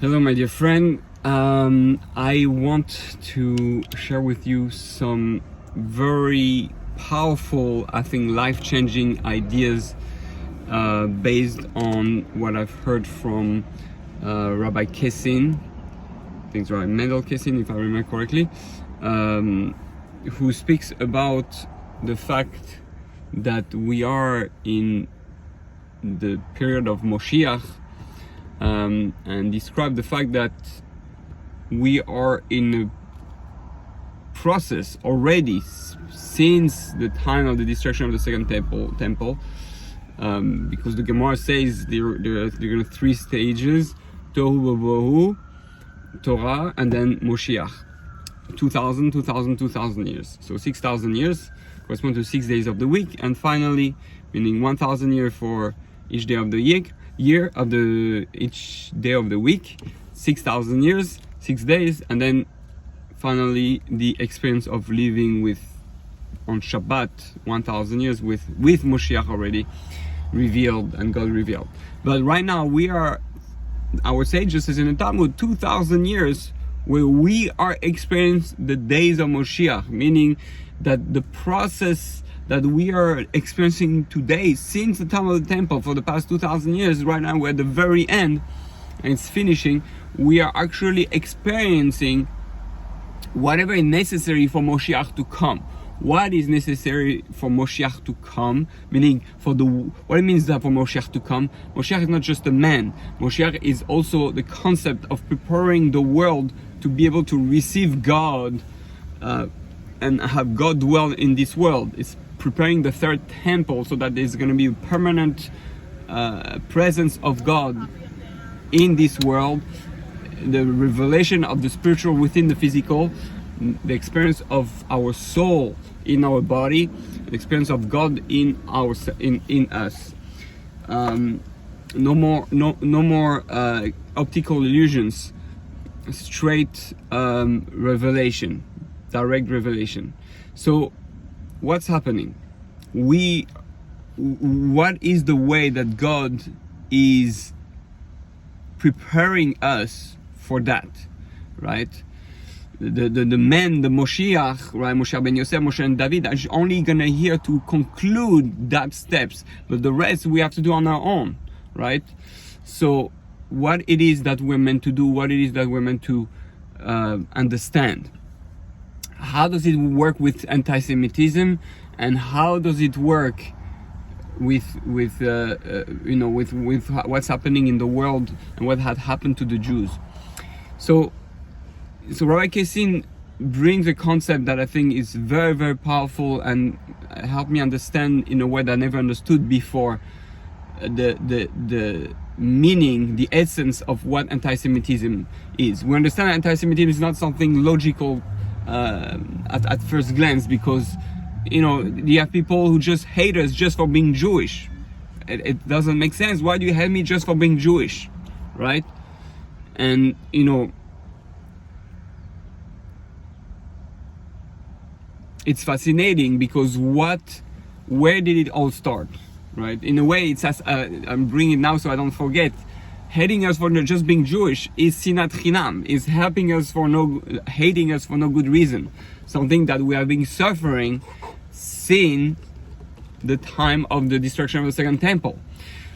Hello, my dear friend. I want to share with you some very powerful, I think, life-changing ideas based on what I've heard from Rabbi Kessin. I think it's Rabbi Mendel Kessin, if I remember correctly, who speaks about the fact that we are in the period of Moshiach, and describe the fact that we are in a process already since the time of the destruction of the second temple, because the Gemara says there are three stages: Tohu Bohu, Torah, and then Moshiach. 2,000 years. So 6,000 years correspond to 6 days of the week, and finally, meaning 1,000 years for each day of the each day of the week, 6,000 years, 6 days, and then finally the experience of living on Shabbat 1,000 years with Moshiach already revealed and God revealed. But right now we are, our sages says in the Talmud, 2,000 years where we are experiencing the days of Moshiach, meaning that the process that we are experiencing today, since the time of the temple for the past 2,000 years, right now we're at the very end and it's finishing. We are actually experiencing whatever is necessary for Moshiach to come. What is necessary for Moshiach to come? Meaning, what it means that for Moshiach to come, Moshiach is not just a man. Moshiach is also the concept of preparing the world to be able to receive God and have God dwell in this world. It's preparing the third temple so that there's going to be a permanent presence of God in this world, the revelation of the spiritual within the physical, the experience of our soul in our body, the experience of God in us. No more optical illusions. Straight revelation, direct revelation. So what's happening? What is the way that God is preparing us for that, right? The men, the Moshiach, right? Moshe ben Yosef, Moshe and David are only gonna here to conclude that steps, but the rest we have to do on our own, right? So what it is that we're meant to do, what it is that we're meant to understand. How does it work with anti-Semitism, and how does it work with what's happening in the world and what had happened to the Jews? So Rabbi Kessin brings a concept that I think is very, very powerful and helped me understand in a way that I never understood before the meaning, the essence of what anti-Semitism is. We understand that anti-Semitism is not something logical at first glance, because you have people who just hate us just for being Jewish. It doesn't make sense. Why do you hate me just for being Jewish, right? And it's fascinating because where did it all start, right? In a way, it's I'm bringing it now so I don't forget. Hating us for just being Jewish is SINAT CHINAM, is hating us for no good reason. Something that we have been suffering since the time of the destruction of the second temple.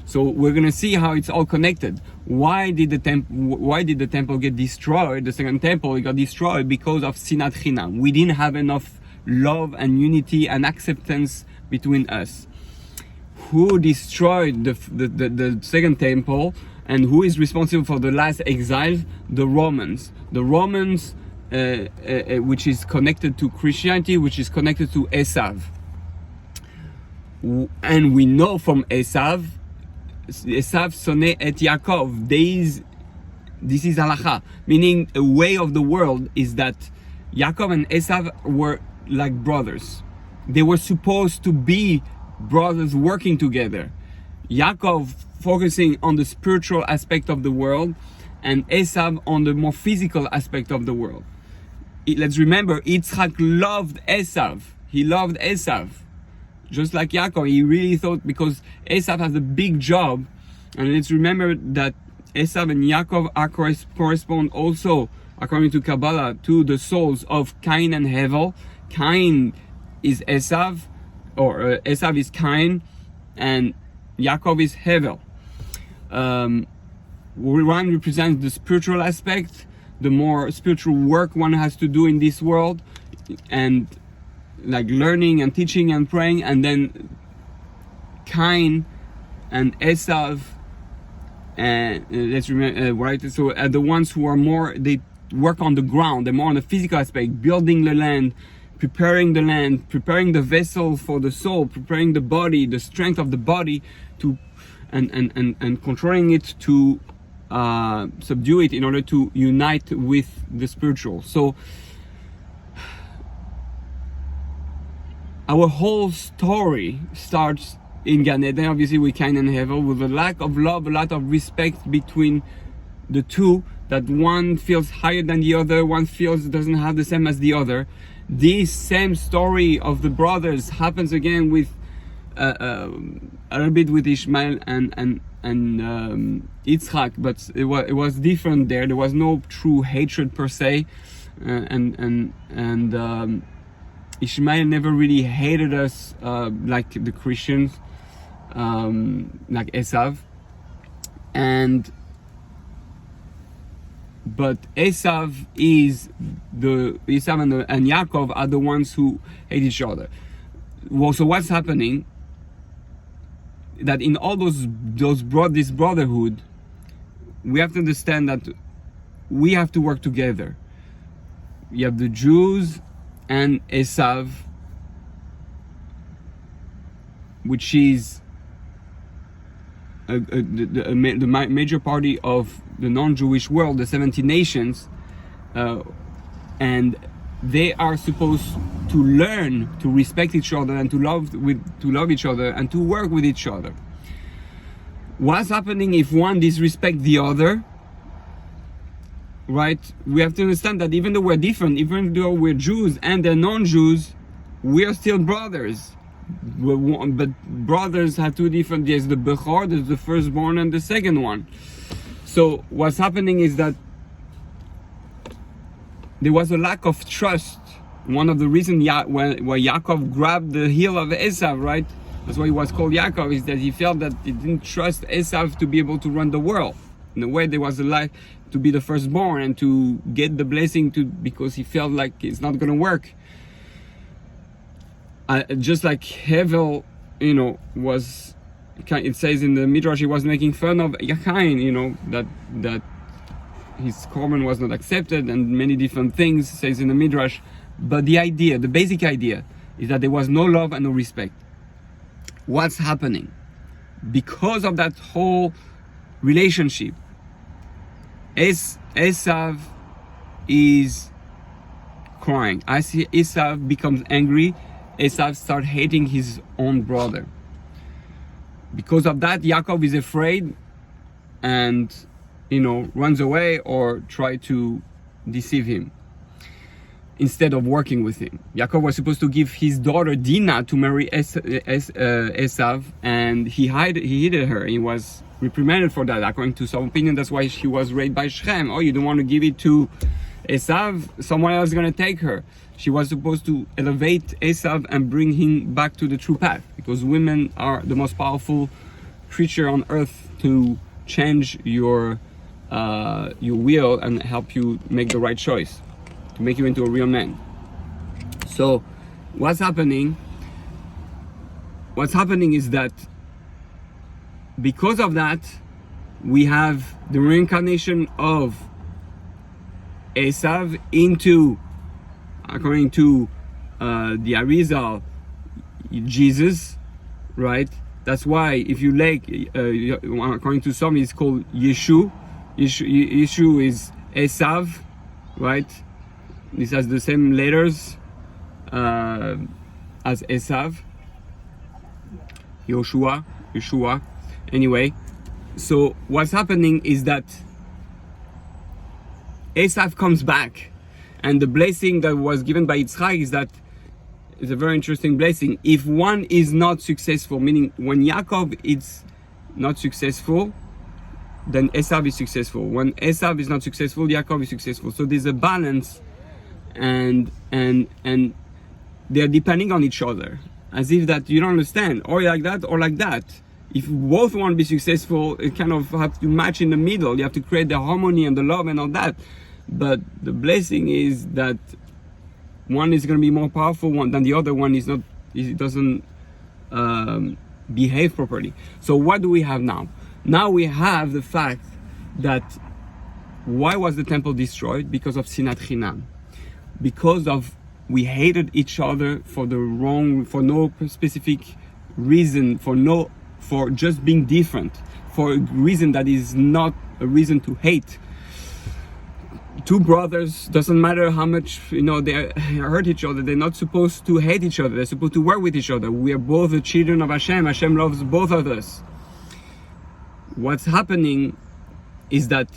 So we're gonna see how it's all connected. Why did the temple get destroyed? The second temple, it got destroyed because of SINAT CHINAM. We didn't have enough love and unity and acceptance between us. Who destroyed the second temple? And who is responsible for the last exile? The Romans. The Romans, which is connected to Christianity, which is connected to Esav. And we know from Esav sonne et Yaakov. This is halacha, meaning a way of the world is that Yaakov and Esav were like brothers. They were supposed to be brothers working together. Yaakov focusing on the spiritual aspect of the world, and Esav on the more physical aspect of the world. Let's remember, Yitzchak loved Esav. He loved Esav. Just like Yaakov, he really thought, because Esav has a big job, and let's remember that Esav and Yaakov correspond also, according to Kabbalah, to the souls of Cain and Hevel. Cain is Esav, or Esav is Cain, and Yaakov is Hevel. One represents the spiritual aspect, the more spiritual work one has to do in this world, and like learning and teaching and praying. And then Cain and Esav, and let's remember, right? So the ones who are more, they work on the ground, they're more on the physical aspect, building the land, preparing the vessel for the soul, preparing the body, the strength of the body to, and controlling it to subdue it in order to unite with the spiritual. So our whole story starts in Gan Eden, obviously with Cain and Hevel, with a lack of love, a lot of respect between the two, that one feels higher than the other, one feels doesn't have the same as the other. This same story of the brothers happens again with a little bit with Ishmael and Yitzchak, but it was different there. There was no true hatred per se, and Ishmael never really hated us like the Christians, like Esav, but Esav and Yaakov are the ones who hate each other. Well, so what's happening? That in all this brotherhood, we have to understand that we have to work together. You have the Jews and Esav, which is the major party of the non-Jewish world, the 70 nations, and they are supposed to learn to respect each other and to love each other and to work with each other. What's happening if one disrespects the other? Right? We have to understand that even though we're different, even though we're Jews and they're non-Jews, we are still brothers. But brothers have two different, there's the Bechor, there's the firstborn and the second one. So what's happening is that there was a lack of trust. One of the reasons why Yaakov grabbed the heel of Esav, right? That's why he was called Yaakov, is that he felt that he didn't trust Esav to be able to run the world. In a way, there was a life to be the firstborn and to get the blessing because he felt like it's not going to work. Just like Hevel, was, it says in the Midrash, he was making fun of Cain, that his korban was not accepted and many different things, says in the Midrash. But the basic idea is that there was no love and no respect. What's happening? Because of that whole relationship, Esav is crying. As Esav becomes angry, Esav starts hating his own brother. Because of that, Yaakov is afraid and, runs away or try to deceive him instead of working with him. Yaakov was supposed to give his daughter Dinah to marry Esav, and he hid her. He was reprimanded for that. According to some opinion, that's why she was raised by Shem. Oh, you don't want to give it to Esav? Someone else is going to take her. She was supposed to elevate Esav and bring him back to the true path, because women are the most powerful creature on earth to change your will and help you make the right choice, to make you into a real man. So what's happening is that because of that, we have the reincarnation of Esav into, according to the Arizal, Jesus, right? That's why if you according to some, it's called Yeshu. Yeshu is Esav, right? This has the same letters as Esav. Yeshua. Anyway, so what's happening is that Esav comes back, and the blessing that was given by Yitzchak is a very interesting blessing. If one is not successful, meaning when Yaakov is not successful, then Esav is successful. When Esav is not successful, Yaakov is successful. So there's a balance, and they're depending on each other, as if that you don't understand, or like that or like that. If both want to be successful, it kind of have to match in the middle. You have to create the harmony and the love and all that. But the blessing is that one is going to be more powerful than the other one is not. It doesn't behave properly. So what do we have now? Now we have the fact that why was the temple destroyed? Because of SINAT CHINAM. Because of we hated each other for no specific reason, for just being different, for a reason that is not a reason to hate. Two brothers, doesn't matter how much they hurt each other, they're not supposed to hate each other, they're supposed to work with each other. We are both the children of Hashem. Hashem loves both of us. What's happening is that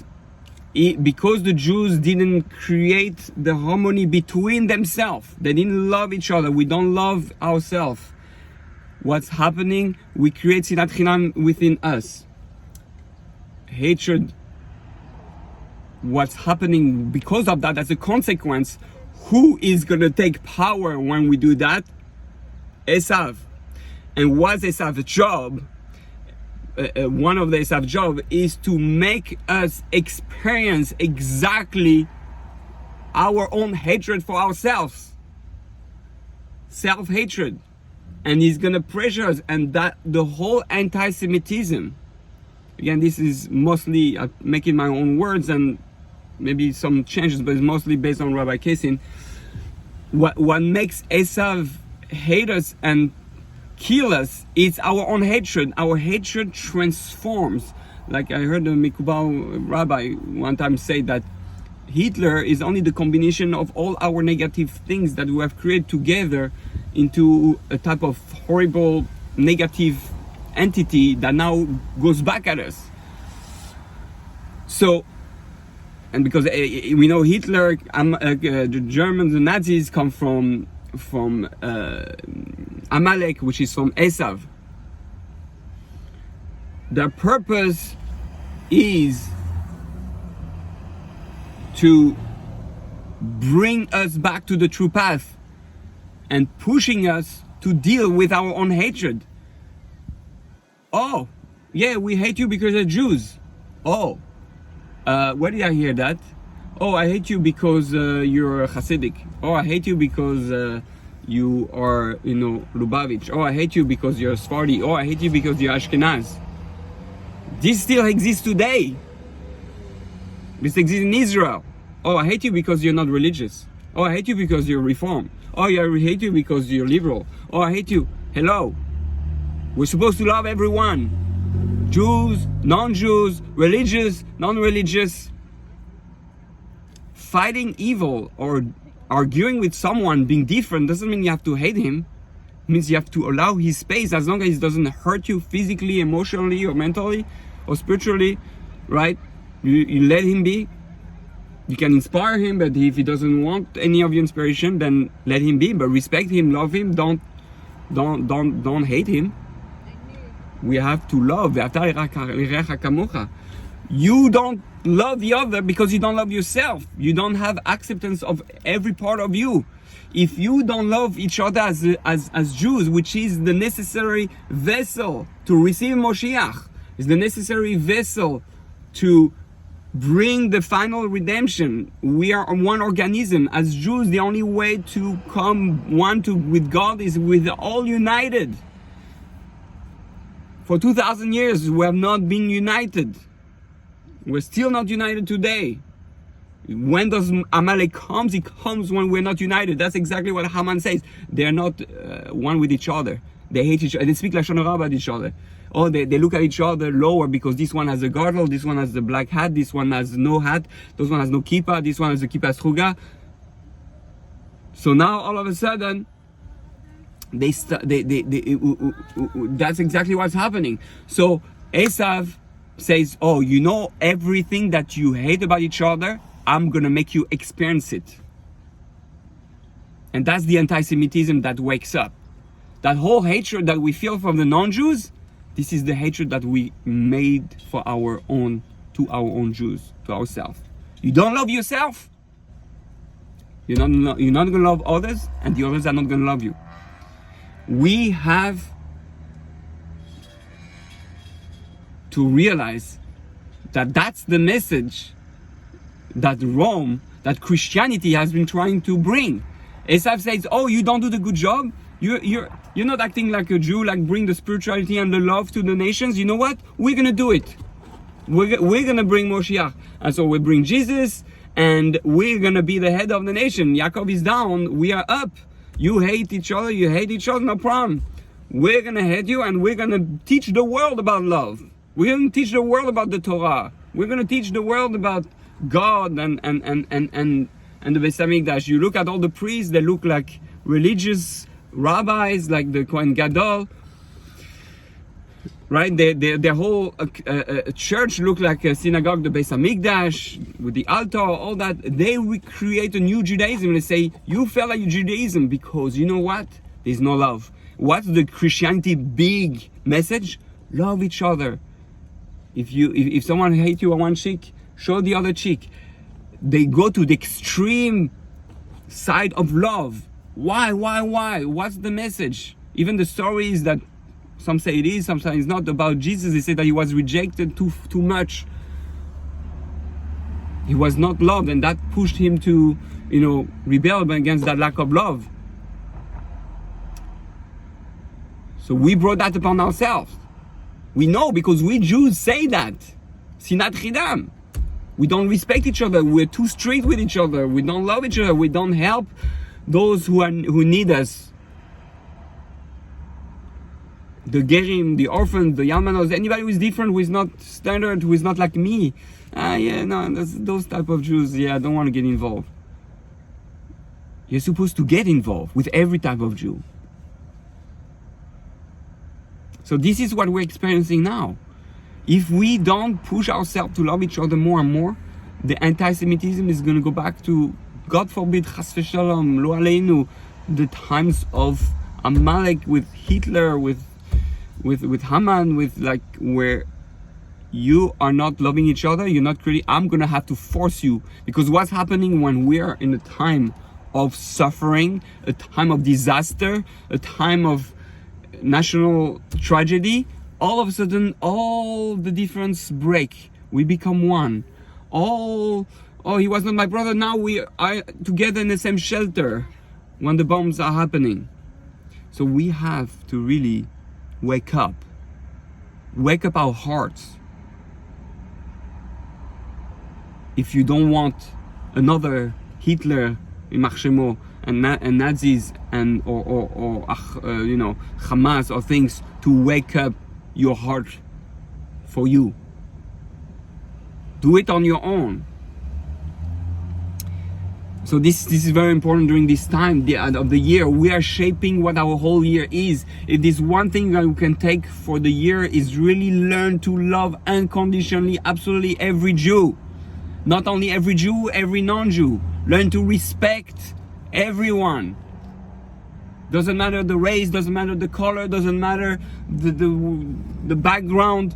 because the Jews didn't create the harmony between themselves, they didn't love each other, we don't love ourselves. What's happening? We create SINAT CHINAM within us. Hatred. What's happening because of that, as a consequence, who is going to take power when we do that? Esav. And what's Esav's job? One of the Esav job is to make us experience exactly our own hatred for ourselves. Self-hatred. And he's going to pressure us, and that the whole anti-Semitism, again, this is mostly making my own words and maybe some changes, but it's mostly based on Rabbi Kessin. What makes Esav hate us and kill us is our own hatred. Our hatred transforms. Like I heard a Mikubal rabbi one time say that Hitler is only the combination of all our negative things that we have created together into a type of horrible negative entity that now goes back at us. So, and because we know Hitler, the Germans, the Nazis come from Amalek, which is from Esav. Their purpose is to bring us back to the true path and pushing us to deal with our own hatred. Oh, yeah, we hate you because you're Jews. Oh, where did I hear that? Oh, I hate you because you're Hasidic. Oh, I hate you because you are, Lubavitch. Oh, I hate you because you're Sephardi. Oh, I hate you because you're Ashkenaz. This still exists today. This exists in Israel. Oh, I hate you because you're not religious. Oh, I hate you because you're Reform. Oh, yeah, I hate you because you're liberal. Oh, I hate you. Hello. We're supposed to love everyone. Jews, non-Jews, religious, non-religious. Fighting evil or arguing with someone being different doesn't mean you have to hate him. It means you have to allow his space, as long as it doesn't hurt you physically, emotionally, or mentally, or spiritually, right? You let him be. You can inspire him, but if he doesn't want any of your inspiration, then let him be. But respect him, love him. Don't hate him. We have to love. You don't love the other because you don't love yourself. You don't have acceptance of every part of you. If you don't love each other as Jews, which is the necessary vessel to receive Moshiach, is the necessary vessel to bring the final redemption. We are one organism. As Jews, the only way to come with God is with all united. For 2,000 years, we have not been united. We're still not united today. When does Amalek comes? It comes when we're not united. That's exactly what Haman says. They're not one with each other. They hate each other. They speak Lashon Hara about each other. Oh, they look at each other lower because this one has a girdle, this one has the black hat, this one has no hat, this one has no kippah, this one has a kippah struga. So now all of a sudden, that's exactly what's happening. So Esav says, oh, you know everything that you hate about each other, I'm gonna make you experience it. And that's the anti-Semitism that wakes up. That whole hatred that we feel from the non-Jews, this is the hatred that we made for our own to our own Jews, to ourselves. You don't love yourself, you're not going to love others, and the others are not going to love you. We have to realize that that's the message that Rome, that Christianity has been trying to bring. Esav says, oh, you don't do the good job? You're not acting like a Jew, like bring the spirituality and the love to the nations. You know what? We're going to do it. We're going to bring Moshiach. And so we bring Jesus, and we're going to be the head of the nation. Yaakov is down, we are up. You hate each other, no problem. We're going to hate you, and we're going to teach the world about love. We're going to teach the world about the Torah. We're going to teach the world about God and the Beis Hamikdash. You look at all the priests, they look like religious rabbis, like the Kohen Gadol, right? Their whole church look like a synagogue, the Beis Hamikdash, with the altar, all that. They recreate a new Judaism. They say, you fell like Judaism because you know what? There's no love. What's the Christianity big message? Love each other. If someone hates you on one cheek, show the other cheek. They go to the extreme side of love. Why? What's the message? Even the stories that some say it is, some say it's not, about Jesus, they say that he was rejected too much. He was not loved, and that pushed him to, rebel against that lack of love. So we brought that upon ourselves. We know, because we Jews say that. SINAT CHINAM. We don't respect each other. We're too strict with each other. We don't love each other. We don't help those who need us. The gerim, the orphans, the yalmanos, anybody who is different, who is not standard, who is not like me. Those type of Jews, I don't want to get involved. You're supposed to get involved with every type of Jew. So this is what we're experiencing now. If we don't push ourselves to love each other more and more, the anti-Semitism is going to go back to, God forbid, chas v'shalom, lo aleinu, the times of Amalek with Hitler, with Haman, where you are not loving each other, you're not creating. I'm going to have to force you, because what's happening when we are in a time of suffering, a time of disaster, a time of national tragedy, all of a sudden, all the difference break. We become one. Oh, he was not my brother. Now we are together in the same shelter when the bombs are happening. So we have to really wake up our hearts. If you don't want another Hitler, Imachshemo, and Nazis or Hamas or things to wake up your heart for you. Do it on your own. So this is very important during this time of the year. We are shaping what our whole year is. It is one thing that we can take for the year is really learn to love unconditionally absolutely every Jew. Not only every Jew, every non-Jew. Learn to respect everyone. Doesn't matter the race, doesn't matter the color, doesn't matter the background,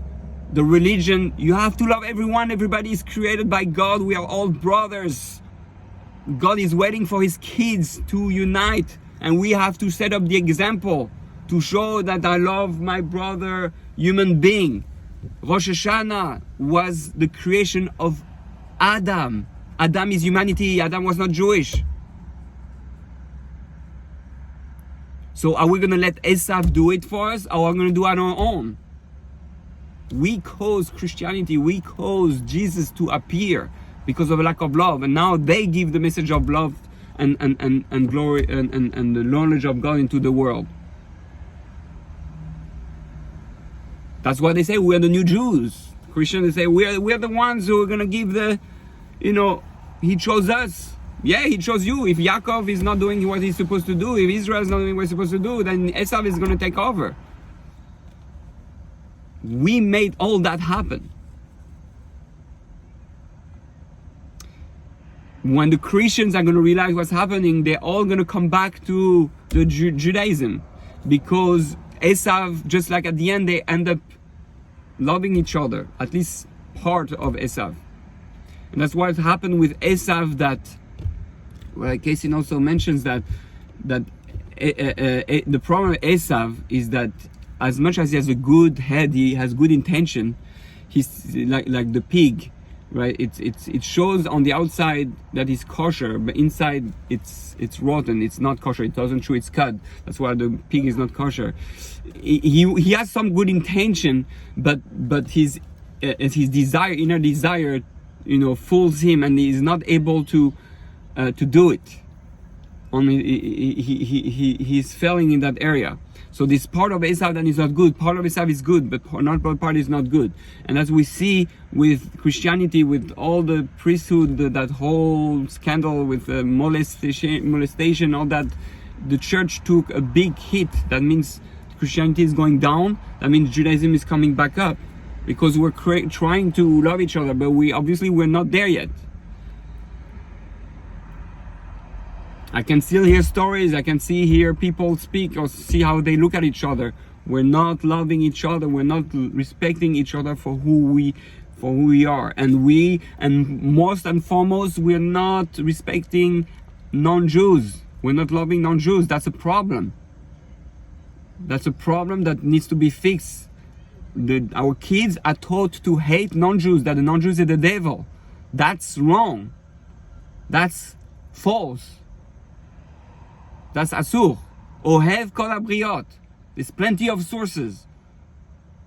the religion. You have to love everyone. Everybody is created by God. We are all brothers. God is waiting for his kids to unite, and we have to set up the example to show that I love my brother human being. Rosh Hashana was the creation of Adam. Adam is humanity. Adam was not Jewish. So are we going to let Esav do it for us, or are we going to do it on our own? We caused Christianity, we caused Jesus to appear because of a lack of love, and now they give the message of love and glory and the knowledge of God into the world. That's why they say we are the new Jews. Christians, they say we are the ones who are going to give the, he chose us. Yeah, he chose you. If Yaakov is not doing what he's supposed to do, if Israel is not doing what he's supposed to do, then Esav is going to take over. We made all that happen. When the Christians are going to realize what's happening, they're all going to come back to the Judaism. Because Esav, just like at the end, they end up loving each other. At least part of Esav. And that's what happened with Esav, that, well, Casey also mentions that the problem with Esav is that as much as he has a good head, he has good intention, he's like the pig, right? It shows on the outside that he's kosher, but inside it's rotten. It's not kosher. It doesn't chew its cud. That's why the pig is not kosher. He has some good intention, but his desire, inner desire, fools him, and he is not able to do it. He's failing in that area. So this part of Esav that is not good, part of Esav is good, but not part is not good. And as we see with Christianity, with all the priesthood, that whole scandal with molestation, all that, the church took a big hit. That means Christianity is going down. That means Judaism is coming back up, because we're trying to love each other, but we're not there yet. I can still hear stories, I can hear people speak or see how they look at each other. We're not loving each other, we're not respecting each other for who we are. And most and foremost, we're not respecting non-Jews. We're not loving non-Jews. That's a problem. That's a problem that needs to be fixed. Our kids are taught to hate non-Jews, that the non-Jews are the devil. That's wrong. That's false. That's asur. Ohev kol habriot. There's plenty of sources.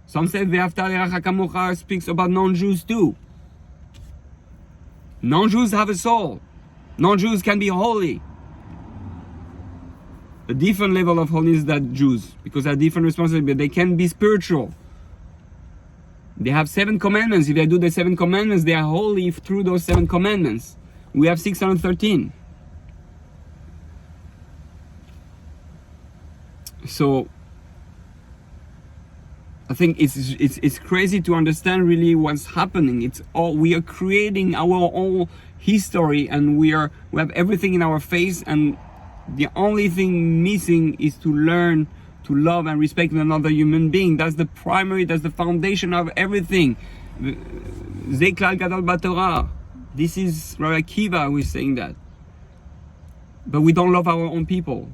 Some say ve'afta l'reacha kamocha speaks about non-Jews too. Non-Jews have a soul. Non-Jews can be holy. A different level of holiness than Jews, because they have different responsibility, but they can be spiritual. They have 7 commandments. If they do the 7 commandments, they are holy through those 7 commandments. We have 613. So I think it's crazy to understand really what's happening. We are creating our own history, and we have everything in our face, and the only thing missing is to learn to love and respect another human being. That's the foundation of everything. Ze klal gadol b'Torah. This is Rabbi Akiva who is saying that. But we don't love our own people.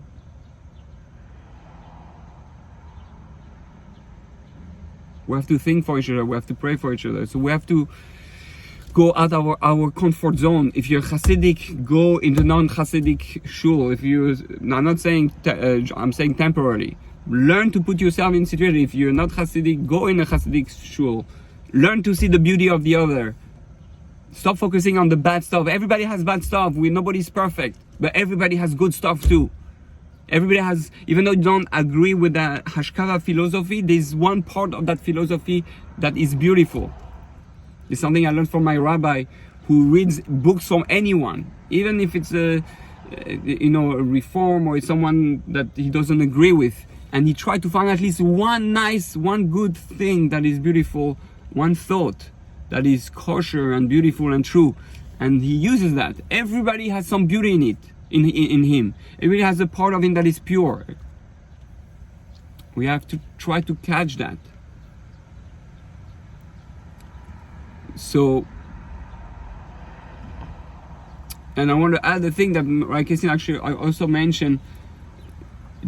We have to think for each other. We have to pray for each other. So we have to go out of our comfort zone. If you're Hasidic, go into non-Hasidic shul. I'm not saying, I'm saying temporarily. Learn to put yourself in situation. If you're not Hasidic, go in a Hasidic shul. Learn to see the beauty of the other. Stop focusing on the bad stuff. Everybody has bad stuff. Nobody's perfect, but everybody has good stuff too. Everybody has, even though you don't agree with the Hashkava philosophy, there's one part of that philosophy that is beautiful. It's something I learned from my rabbi, who reads books from anyone, even if it's a reform or it's someone that he doesn't agree with, and he tried to find at least one good thing that is beautiful, one thought that is kosher and beautiful and true, and he uses that. Everybody has some beauty in it. In him. Everybody has a part of him that is pure. We have to try to catch that. So, and I want to add the thing that Rakesin actually I also mentioned,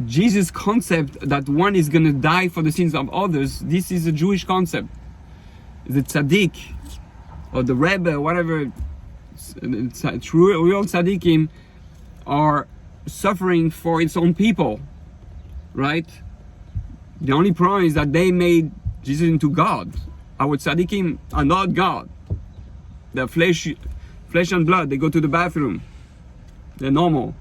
Jesus' concept that one is going to die for the sins of others. This is a Jewish concept. The tzaddik or the rebbe, whatever, real tzaddikim are suffering for its own people, right? The only problem is that they made Jesus into God. Our tzaddikim are not God. They're flesh and blood. They go to the bathroom. They're normal.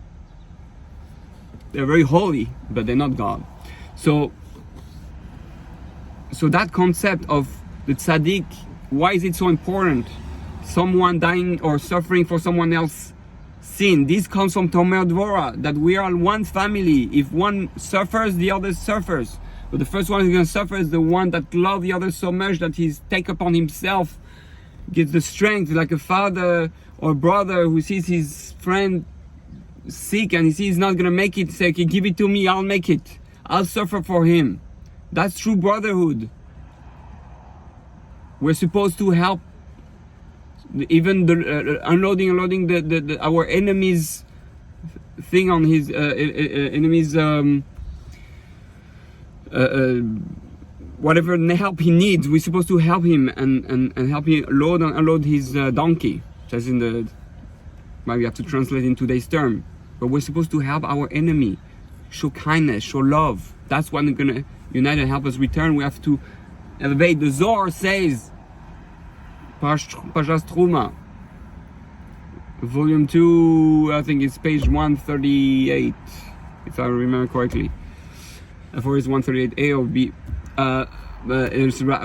They're very holy, but they're not God. So that concept of the tzaddik, why is it so important? Someone dying or suffering for someone else's sin. This comes from Tomer Dvora, that we are one family. If one suffers, the other suffers. But the first one who's going to suffer is the one that loves the other so much that he's take upon himself, gets the strength, like a father or brother who sees his friend sick and he sees he's not going to make it, say, okay, give it to me, I'll make it. I'll suffer for him. That's true brotherhood. We're supposed to help even the unloading our enemies thing on his enemies whatever help he needs. We're supposed to help him and help him load and unload his donkey. Just in the, maybe we have to translate in today's term, but we're supposed to help our enemy, show kindness, show love. That's what we're gonna unite and help us return. We have to elevate. The Zohar says, Parshas Truma, volume 2, I think it's page 138, if I remember correctly. For his 138A or B.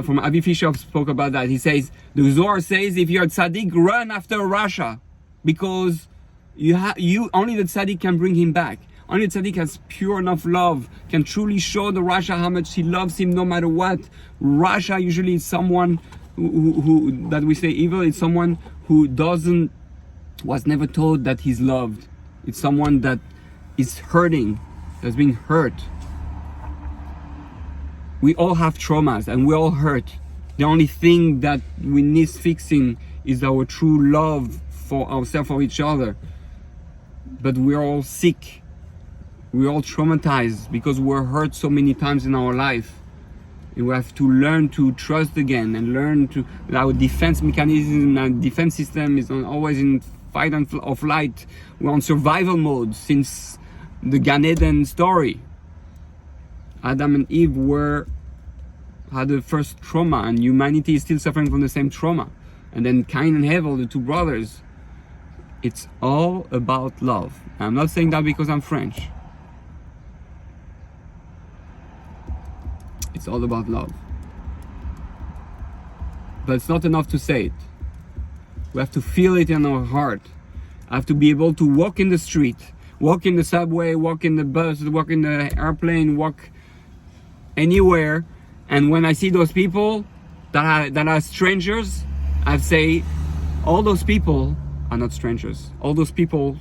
From Avi Fisher spoke about that. He says, the Zohar says, if you're a tzaddik, run after Russia, because you only the tzaddik can bring him back. Only the tzaddik has pure enough love, can truly show the Russia how much he loves him no matter what. Russia usually is someone who that we say evil. It's someone who was never told that he's loved. It's someone that is hurting, that's being hurt. We all have traumas and we all hurt. The only thing that we need fixing is our true love for ourselves, for each other. But we're all sick. We're all traumatized because we're hurt so many times in our life. And we have to learn to trust again and learn to, our defense mechanism and defense system is always in fight or flight. We're on survival mode since the Gan Eden story. Adam and Eve had the first trauma, and humanity is still suffering from the same trauma. And then Cain and Abel, the two brothers. It's all about love. I'm not saying that because I'm French. It's all about love. But it's not enough to say it. We have to feel it in our heart. I have to be able to walk in the street, walk in the subway, walk in the bus, walk in the airplane, walk anywhere, and when I see those people that are strangers, I say, all those people are not strangers. All those people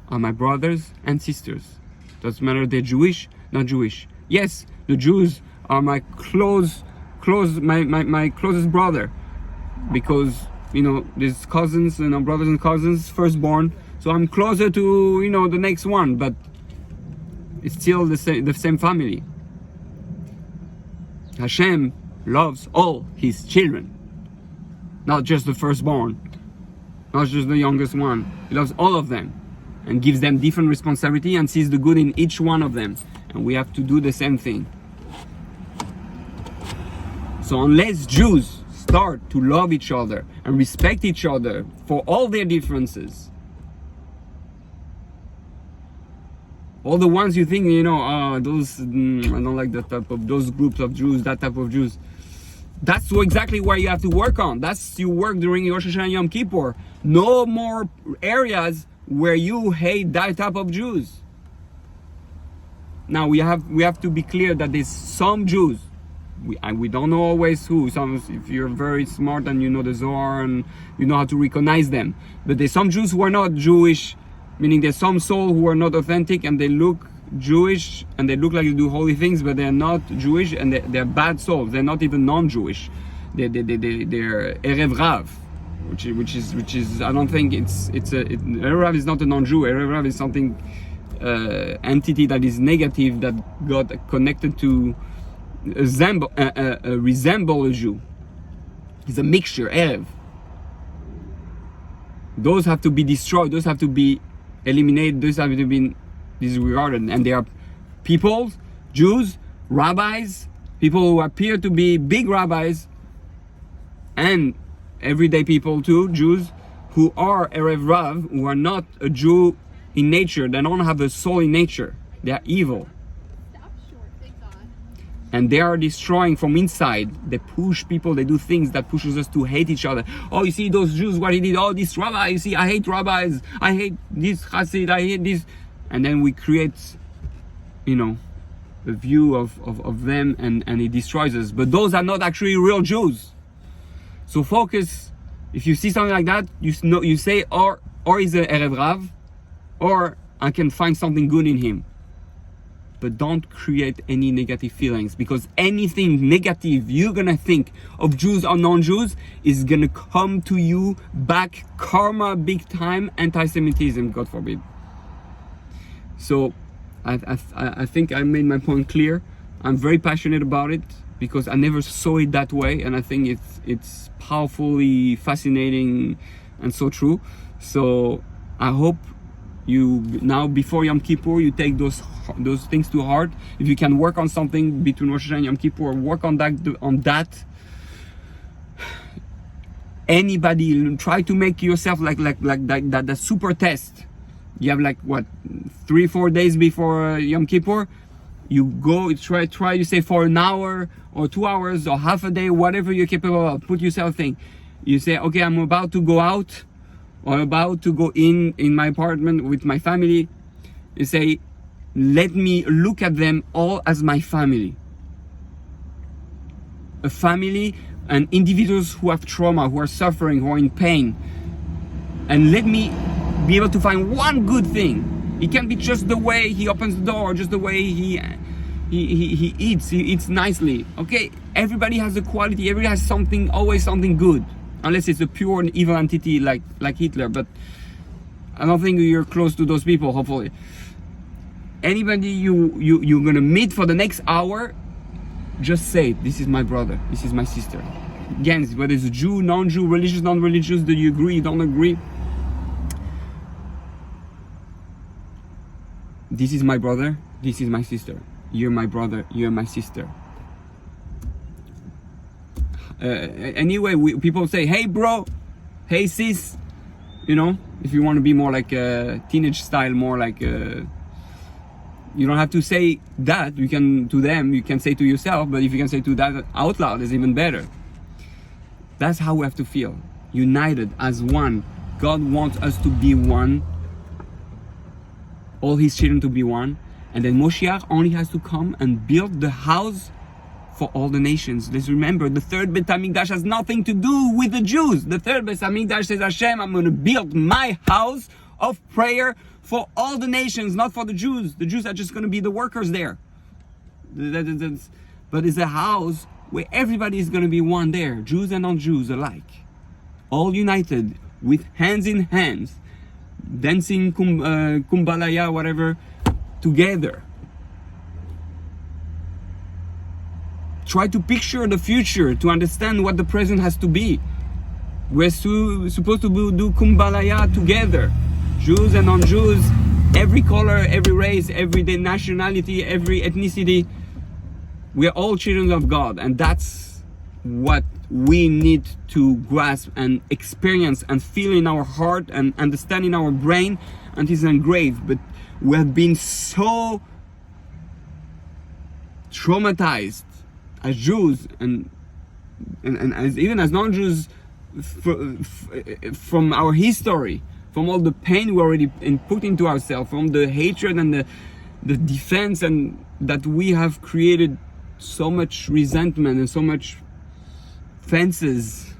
are my brothers and sisters. Doesn't matter they're Jewish, not Jewish. Yes, the Jews are my my closest brother, because there's cousins, brothers and cousins, firstborn. So I'm closer to the next one, but it's still the same family. Hashem loves all his children, not just the firstborn, not just the youngest one. He loves all of them and gives them different responsibility and sees the good in each one of them. And we have to do the same thing. So unless Jews start to love each other and respect each other for all their differences, all the ones you think, those, I don't like that type of, those groups of Jews, that type of Jews. That's exactly where you have to work on. That's your work during Rosh Hashana Yom Kippur. No more areas where you hate that type of Jews. Now we have to be clear that there's some Jews, we don't know always who. Some, if you're very smart and you know the Zohar and you know how to recognize them, but there's some Jews who are not Jewish, meaning there's some soul who are not authentic and they look Jewish and they look like they do holy things, but they're not Jewish and they're bad souls. They're not even non-Jewish. They're Erev Rav, which is I don't think Erev Rav is not a non-Jew. Erev Rav is something entity that is negative that got connected to resemble a Jew. It's a mixture. Erev. Those have to be destroyed. Those have to be eliminated. Those have to be disregarded. And there are people, Jews, rabbis, people who appear to be big rabbis, and everyday people too, Jews, who are Erev Rav, who are not a Jew in nature. They don't have a soul in nature. They are evil. And they are destroying from inside. They push people, they do things that pushes us to hate each other. Oh, you see those Jews, what he did, oh, this rabbi, you see, I hate rabbis, I hate this chassid, I hate this. And then we create, a view of them and it destroys us. But those are not actually real Jews. So focus, if you see something like that, you say, or he's a Erev Rav, or I can find something good in him. but don't create any negative feelings, because anything negative you're gonna think of Jews or non-Jews is gonna come to you back, karma big time, anti-Semitism, God forbid. So I think I made my point clear. I'm very passionate about it because I never saw it that way, and I think it's powerfully fascinating and so true. So I hope you now, before Yom Kippur, you take those things to heart. If you can work on something between Rosh Hashanah and Yom Kippur, work on that. Anybody, try to make yourself like that super test. You have like what, 3-4 days before Yom Kippur. You go try to say for an hour or 2 hours or half a day, whatever you're capable of. Put yourself thing. You say, okay, I'm about to go out, or about to go in my apartment with my family. You say, let me look at them all as my family. A family and individuals who have trauma, who are suffering, who are in pain. And let me be able to find one good thing. It can be just the way he opens the door, just the way he eats nicely. Okay, everybody has a quality, everybody has something, always something good. Unless it's a pure and evil entity like Hitler, but I don't think you're close to those people, hopefully. Anybody you're gonna meet for the next hour, just say, this is my brother, this is my sister. Again, whether it's a Jew, non-Jew, religious, non-religious, do you agree, you don't agree? This is my brother, this is my sister. You're my brother, you're my sister. Anyway, people say, hey bro, hey sis. You know, if you want to be more like teenage style, more like you don't have to say that. You can, to them, you can say to yourself, but if you can say to that out loud, it's even better. That's how we have to feel, united as one. God wants us to be one, all his children to be one, and then Moshiach only has to come and build the house for all the nations. Let's remember, the third Beit HaMikdash has nothing to do with the Jews. The third Beit HaMikdash says, Hashem, I'm going to build my house of prayer for all the nations, not for the Jews. The Jews are just going to be the workers there. But it's a house where everybody is going to be one there, Jews and non-Jews alike, all united, with hands in hands, dancing kumbalaya, whatever, together. Try to picture the future to understand what the present has to be. We're supposed to do kumbalaya together, Jews and non-Jews, every color, every race, every nationality, every ethnicity. We're all children of God, and that's what we need to grasp and experience and feel in our heart and understand in our brain, and it's engraved. But we have been so traumatized as Jews and as even as non-Jews from our history, from all the pain we already put into ourselves, from the hatred and the defense, and that we have created so much resentment and so much fences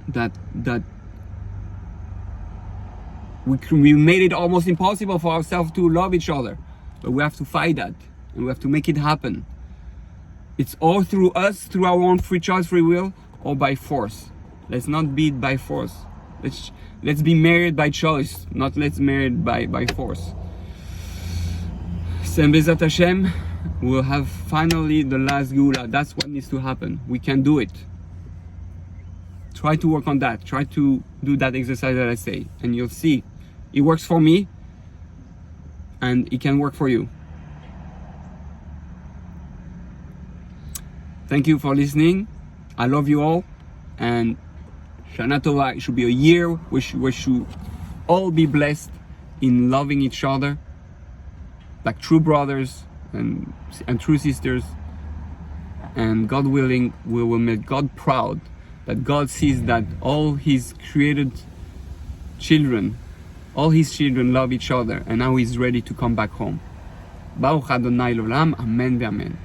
that we made it almost impossible for ourselves to love each other. But we have to fight that, and we have to make it happen. It's all through us, through our own free choice, free will, or by force. Let's not be by force. Let's be married by choice, not let's married by force. So Bezat Hashem, we'll have finally the last Geula. That's what needs to happen. We can do it. Try to work on that. Try to do that exercise that I say, and you'll see. It works for me, and it can work for you. Thank you for listening. I love you all, and Shana Tova. It should be a year we should all be blessed in loving each other like true brothers and true sisters. And God willing, we will make God proud, that God sees that all his created children, all his children love each other, and now he's ready to come back home. Baruch Adonai L'olam, Amen ve'Amen.